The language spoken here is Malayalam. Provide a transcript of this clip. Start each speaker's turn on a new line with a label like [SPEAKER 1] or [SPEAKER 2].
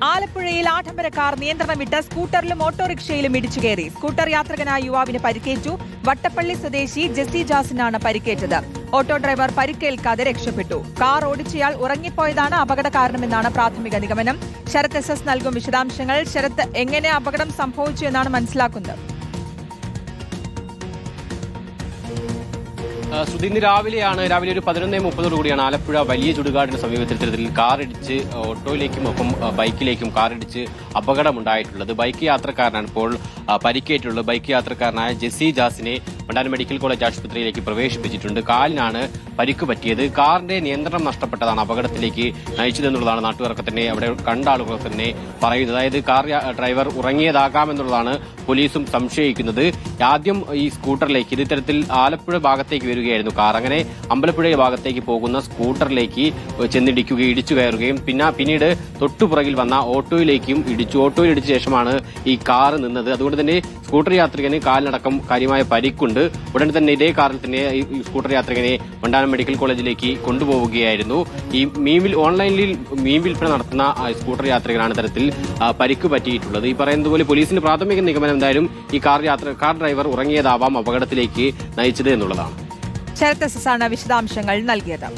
[SPEAKER 1] ആലപ്പുഴയിൽ ആഡംബര കാർ നിയന്ത്രണം വിട്ട് സ്കൂട്ടറിലും ഓട്ടോറിക്ഷയിലും ഇടിച്ചു കയറി. സ്കൂട്ടർ യാത്രികനായ യുവാവിന് പരിക്കേറ്റു. വട്ടപ്പള്ളി സ്വദേശി ജെസ്സി ജാസിനാണ് പരിക്കേറ്റത്. ഓട്ടോ ഡ്രൈവർ പരിക്കേൽക്കാതെ രക്ഷപ്പെട്ടു. കാർ ഓടിച്ചയാൾ ഉറങ്ങിപ്പോയതാണ് അപകട കാരണമെന്നാണ് പ്രാഥമിക നിഗമനം. ശരത് SS നൽകും വിശദാംശങ്ങൾ. ശരത്, എങ്ങനെ അപകടം സംഭവിച്ചു എന്നാണ് മനസ്സിലാക്കുന്നത്?
[SPEAKER 2] ഇന്ന് രാവിലെ ഒരു 11:30 കൂടിയാണ് ആലപ്പുഴ വലിയ ചുടുകാടിന് സമീപത്തിൽ ഇത്തരത്തിൽ കാറിടിച്ച് ഓട്ടോയിലേക്കും ഒപ്പം ബൈക്കിലേക്കും കാറിടിച്ച് അപകടമുണ്ടായിട്ടുള്ളത്. ബൈക്ക് യാത്രക്കാരനാണ് ഇപ്പോൾ പരിക്കേറ്റുള്ളത്. ബൈക്ക് യാത്രക്കാരനായ ജെസ്സി ജാസിനെ മണ്ടാനം മെഡിക്കൽ കോളേജ് ആശുപത്രിയിലേക്ക് പ്രവേശിപ്പിച്ചിട്ടുണ്ട്. കാലിനാണ് പരിക്ക് പറ്റിയത്. കാറിന്റെ നിയന്ത്രണം നഷ്ടപ്പെട്ടതാണ് അപകടത്തിലേക്ക് നയിച്ചതെന്നുള്ളതാണ് നാട്ടുകാർക്ക് തന്നെ അവിടെ കണ്ട ആളുകൾ തന്നെ പറയുന്നത്. അതായത് കാർ ഡ്രൈവർ ഉറങ്ങിയതാകാമെന്നുള്ളതാണ് പോലീസും സംശയിക്കുന്നത്. ആദ്യം ഈ സ്കൂട്ടറിലേക്ക് ഇത്തരത്തിൽ ആലപ്പുഴ ഭാഗത്തേക്ക് വരികയായിരുന്നു കാർ. അങ്ങനെ അമ്പലപ്പുഴ ഭാഗത്തേക്ക് പോകുന്ന സ്കൂട്ടറിലേക്ക് ചെന്നിടിക്കുകയും ഇടിച്ചു കയറുകയും പിന്നീട് തൊട്ടുപുറകിൽ വന്ന ഓട്ടോയിലേക്കും ഇടിച്ചു. ഓട്ടോയിൽ ഇടിച്ച ശേഷമാണ് ഈ കാർ നിന്നത്. അതുകൊണ്ട് തന്നെ സ്കൂട്ടർ യാത്രികന് കാലിനടക്കം കാര്യമായ പരിക്കുണ്ട്. ഉടൻ തന്നെ ഇതേ കാറിൽ തന്നെ ഈ സ്കൂട്ടർ യാത്രികനെ മണ്ടാനം മെഡിക്കൽ കോളേജിലേക്ക് കൊണ്ടുപോവുകയായിരുന്നു. ഈ ഓൺലൈനിൽ മീൻ വിൽപ്പന നടത്തുന്ന സ്കൂട്ടർ യാത്രികനാണ് തരത്തിൽ പരിക്ക് പറ്റിയിട്ടുള്ളത്. ഈ പറയുന്നത് പോലെ പോലീസിന്റെ പ്രാഥമിക നിഗമനം എന്തായാലും ഈ കാർ ഡ്രൈവർ ഉറങ്ങിയതാവാം അപകടത്തിലേക്ക് നയിച്ചത് എന്നുള്ളതാണ്.
[SPEAKER 1] ശരത് SS ആണ് വിശദാംശങ്ങൾ നൽകിയത്.